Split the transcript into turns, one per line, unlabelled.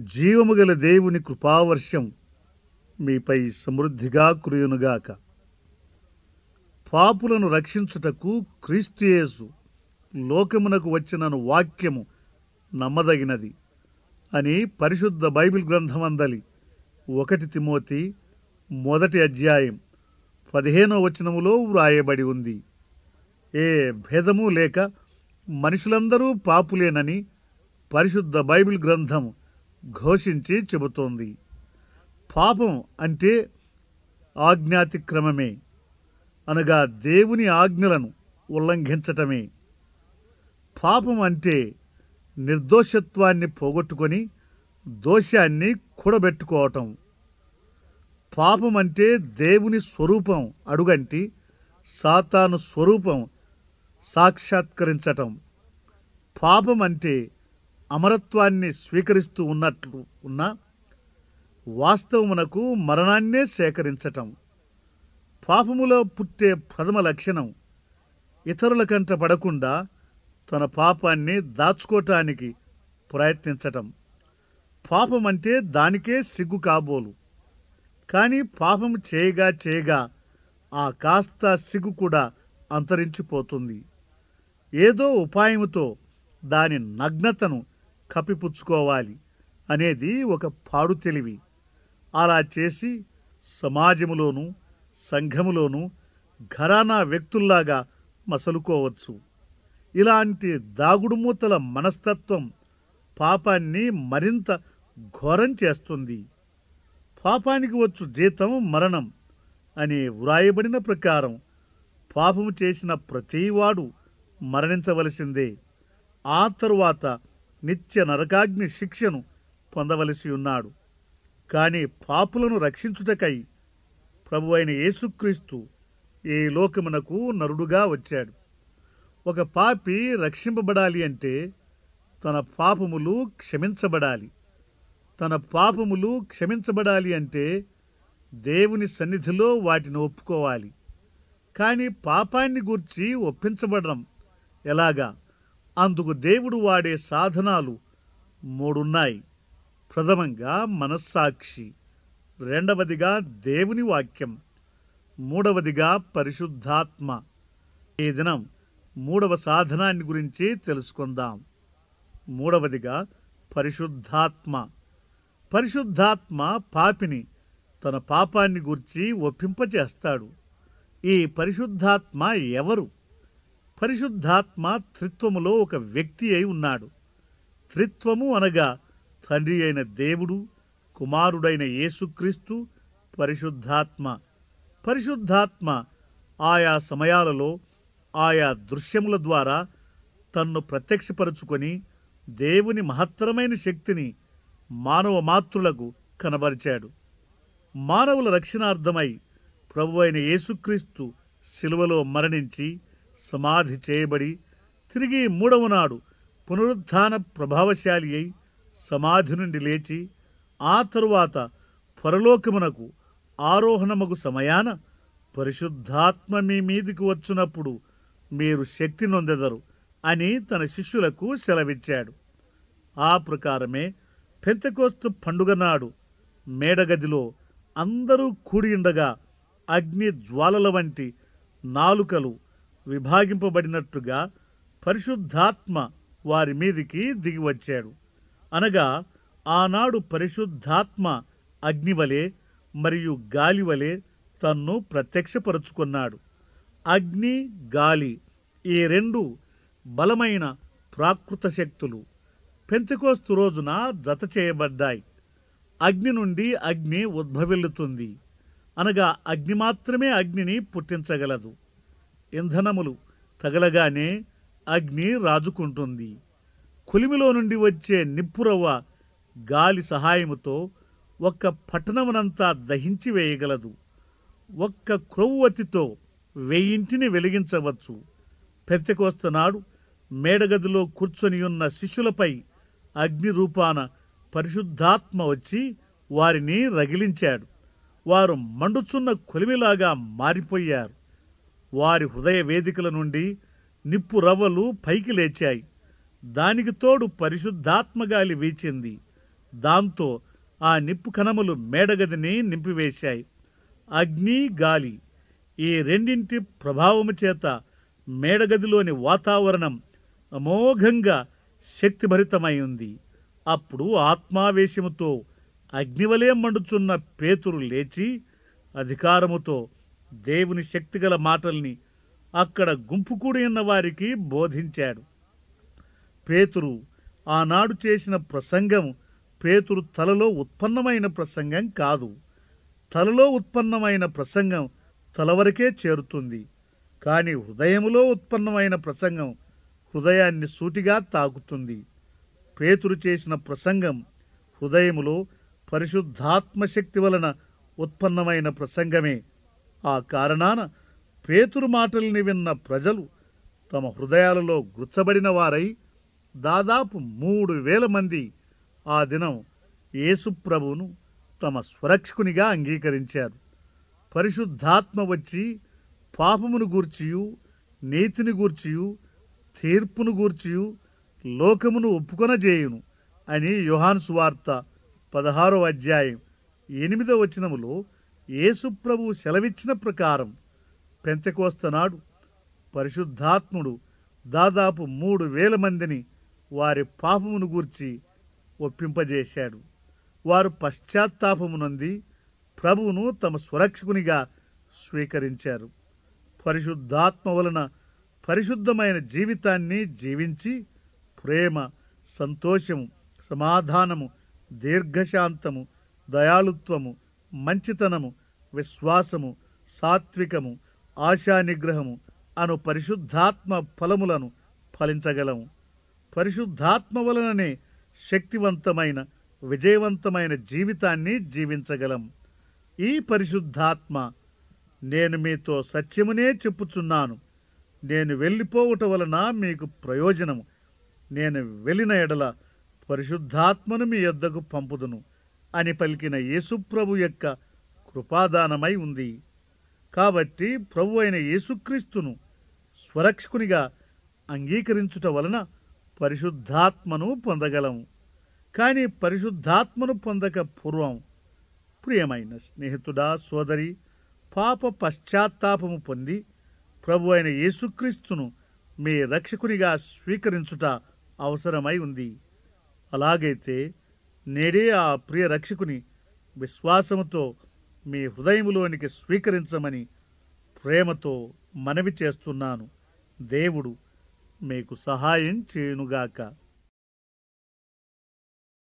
జీవముగల దేవుని కృపావర్షం మీపై సమృద్ధిగా కురియునుగాక. పాపులను రక్షించుటకు క్రీస్తుయేసు లోకమునకు వచ్చినను వాక్యము నమ్మదగినది అని పరిశుద్ధ బైబిల్ గ్రంథమందలి 1 తిమోతి 1:15 వ్రాయబడి ఉంది. ఏ భేదము లేక మనుషులందరూ పాపులేనని పరిశుద్ధ బైబిల్ గ్రంథం ఘోషించి చెబుతోంది. పాపం అంటే ఆజ్ఞాతిక్రమమే, అనగా దేవుని ఆజ్ఞలను ఉల్లంఘించటమే. పాపం అంటే నిర్దోషత్వాన్ని పోగొట్టుకొని దోషాన్ని కూడబెట్టుకోవటం. పాపం అంటే దేవుని స్వరూపం అడుగంటి సాతాను స్వరూపం సాక్షాత్కరించటం. పాపం అంటే అమరత్వాన్ని స్వీకరిస్తూ ఉన్నట్లు ఉన్న వాస్తవమునకు మరణాన్నే సేకరించటం. పాపములో పుట్టే ప్రథమ లక్షణం ఇతరుల కంట పడకుండా తన పాపాన్ని దాచుకోవటానికి ప్రయత్నించటం. పాపం అంటే దానికే సిగ్గు కాబోలు. కానీ పాపం చేయగా చేయగా ఆ కాస్త సిగ్గు కూడా అంతరించిపోతుంది. ఏదో ఉపాయముతో దాని నగ్నతను కప్పిపుచ్చుకోవాలి అనేది ఒక పాడు తెలివి. అలా చేసి సమాజములోనూ సంఘములోనూ ఘరానా వ్యక్తుల్లాగా మసలుకోవచ్చు. ఇలాంటి దాగుడుమూతల మనస్తత్వం పాపాన్ని మరింత ఘోరం చేస్తుంది. పాపానికి వచ్చు జీతం మరణం అని వ్రాయబడిన ప్రకారం పాపము చేసిన ప్రతివాడు మరణించవలసిందే. ఆ తరువాత నిత్య నరకాగ్ని శిక్షను పొందవలసి ఉన్నాడు. కానీ పాపులను రక్షించుటకై ప్రభువైన యేసుక్రీస్తు ఈ లోకమునకు నరుడుగా వచ్చాడు. ఒక పాపి రక్షింపబడాలి అంటే తన పాపములు క్షమించబడాలి. తన పాపములు క్షమించబడాలి అంటే దేవుని సన్నిధిలో వాటిని ఒప్పుకోవాలి. కానీ పాపాన్ని గూర్చి ఒప్పించబడడం ఎలాగా? అందుకు దేవుడు వాడే సాధనాలు 3 ఉన్నాయి. ప్రథమంగా మనస్సాక్షి, రెండవదిగా దేవుని వాక్యం, మూడవదిగా పరిశుద్ధాత్మ. ఈ దినం 3వ సాధనాన్ని గురించి తెలుసుకుందాం. మూడవదిగా పరిశుద్ధాత్మ. పరిశుద్ధాత్మ పాపిని తన పాపాన్ని గూర్చి ఒప్పింపచేస్తాడు. ఈ పరిశుద్ధాత్మ ఎవరు? పరిశుద్ధాత్మ త్రిత్వములో ఒక వ్యక్తి అయి ఉన్నాడు. త్రిత్వము అనగా తండ్రి అయిన దేవుడు, కుమారుడైన యేసుక్రీస్తు, పరిశుద్ధాత్మ. పరిశుద్ధాత్మ ఆయా సమయాలలో ఆయా దృశ్యముల ద్వారా తన్ను ప్రత్యక్షపరుచుకొని దేవుని మహత్తరమైన శక్తిని మానవ మాతృలకు కనబరిచాడు. మానవుల రక్షణార్థమై ప్రభువైన యేసుక్రీస్తు శిలువలో మరణించి సమాధి చేయబడి తిరిగి 3వ నాడు పునరుత్థాన ప్రభావశాలి అయి సమాధి నుండి లేచి ఆ తరువాత పరలోకమునకు ఆరోహణమగు సమయాన పరిశుద్ధాత్మ మీ మీదికి వచ్చినప్పుడు మీరు శక్తి నొందెదరు అని తన శిష్యులకు సెలవిచ్చాడు. ఆ ప్రకారమే పెంతెకోస్తు పండుగ నాడు మేడగదిలో అందరూ కూడియుండగా అగ్ని జ్వాలల వంటి నాలుకలు విభాగింపబడినట్టుగా పరిశుద్ధాత్మ వారి మీదికి దిగివచ్చాడు. అనగా ఆనాడు పరిశుద్ధాత్మ అగ్నివలే మరియు గాలివలే తన్ను ప్రత్యక్షపరుచుకున్నాడు. అగ్ని, గాలి ఈ 2 బలమైన ప్రాకృత శక్తులు పెంతెకోస్తు రోజున జత చేయబడ్డాయి. అగ్ని నుండి అగ్ని ఉద్భవిల్లుతుంది. అనగా అగ్ని మాత్రమే అగ్నిని పుట్టించగలదు. ఇంధనములు తగలగానే అగ్ని రాజుకుంటుంది. కొలిమిలో నుండి వచ్చే నిప్పురవ్వ గాలి సహాయముతో ఒక్క పట్టణమునంతా దహించి వేయగలదు. ఒక్క క్రొవ్వొత్తితో 1000 ఇంటిని వెలిగించవచ్చు. పెంతెకోస్తు నాడు మేడగదిలో కూర్చొనియున్న శిష్యులపై అగ్ని రూపాన పరిశుద్ధాత్మ వచ్చి వారిని రగిలించాడు. వారు మండుచున్న కొలిమిలాగా మారిపోయారు. వారి హృదయ వేదికల నుండి నిప్పు రవ్వలు పైకి లేచాయి. దానికి తోడు పరిశుద్ధాత్మగాలి వీచింది. దాంతో ఆ నిప్పు కణములు మేడగదిని నింపివేశాయి. అగ్ని, గాలి ఈ రెండింటి ప్రభావము చేత మేడగదిలోని వాతావరణం అమోఘంగా శక్తిభరితమై ఉంది. అప్పుడు ఆత్మావేశముతో అగ్నివలే మండుచున్న పేతురు లేచి అధికారముతో దేవుని శక్తిగల మాటల్ని అక్కడ గుంపు కూడి ఉన్న వారికి బోధించాడు. పేతురు ఆనాడు చేసిన ప్రసంగం పేతురు తలలో ఉత్పన్నమైన ప్రసంగం కాదు. తలలో ఉత్పన్నమైన ప్రసంగం తలవరకే చేరుతుంది. కానీ హృదయములో ఉత్పన్నమైన ప్రసంగం హృదయాన్ని సూటిగా తాకుతుంది. పేతురు చేసిన ప్రసంగం హృదయములో పరిశుద్ధాత్మ శక్తి వలన ఉత్పన్నమైన ప్రసంగమే. ఆ కారణాన పేతురు మాటల్ని విన్న ప్రజలు తమ హృదయాలలో గుచ్చబడిన వారై దాదాపు 3,000 మంది ఆ దినం యేసుప్రభువును తమ స్వరక్షకునిగా అంగీకరించారు. పరిశుద్ధాత్మ వచ్చి పాపమును గూర్చియు, నీతిని గూర్చియు, తీర్పును గూర్చియు లోకమును ఒప్పుకొనజేయును అని యోహాను సువార్త 16వ అధ్యాయం 8వ వచనములో యేసుప్రభువు సెలవిచ్చిన ప్రకారం పెంతెకోస్తనాడు పరిశుద్ధాత్ముడు దాదాపు 3,000 మందిని వారి పాపమును గూర్చి ఒప్పింపజేశాడు. వారు పశ్చాత్తాపము నొంది ప్రభువును తమ స్వరక్షకునిగా స్వీకరించారు. పరిశుద్ధాత్మ వలన పరిశుద్ధమైన జీవితాన్ని జీవించి ప్రేమ, సంతోషము, సమాధానము, దీర్ఘశాంతము, దయాళుత్వము, మంచితనము, విశ్వాసము, సాత్వికము, ఆశానిగ్రహము అను పరిశుద్ధాత్మ ఫలములను ఫలించగలము. పరిశుద్ధాత్మ వలననే శక్తివంతమైన, విజయవంతమైన జీవితాన్ని జీవించగలం. ఈ పరిశుద్ధాత్మ నేను మీతో సత్యమునే చెప్పుచున్నాను, నేను వెళ్ళిపోవుట వలన మీకు ప్రయోజనము, నేను వెళ్ళిన ఎడల పరిశుద్ధాత్మను మీ యొద్దకు పంపుదును అని పలికిన యేసుప్రభు యొక్క కృపాదానమై ఉంది. కాబట్టి ప్రభు అయిన యేసుక్రీస్తును స్వరక్షకునిగా అంగీకరించుట వలన పరిశుద్ధాత్మను పొందగలము. కానీ పరిశుద్ధాత్మను పొందక పూర్వం ప్రియమైన స్నేహితుడా, సోదరి, పాప పశ్చాత్తాపము పొంది ప్రభు అయిన యేసుక్రీస్తును మీ రక్షకునిగా స్వీకరించుట అవసరమై ఉంది. అలాగైతే నేడే ఆ ప్రియ రక్షకుని విశ్వాసముతో మీ హృదయములోనికి స్వీకరించమని ప్రేమతో మనవి చేస్తున్నాను. దేవుడు మీకు సహాయం చేయునుగాక.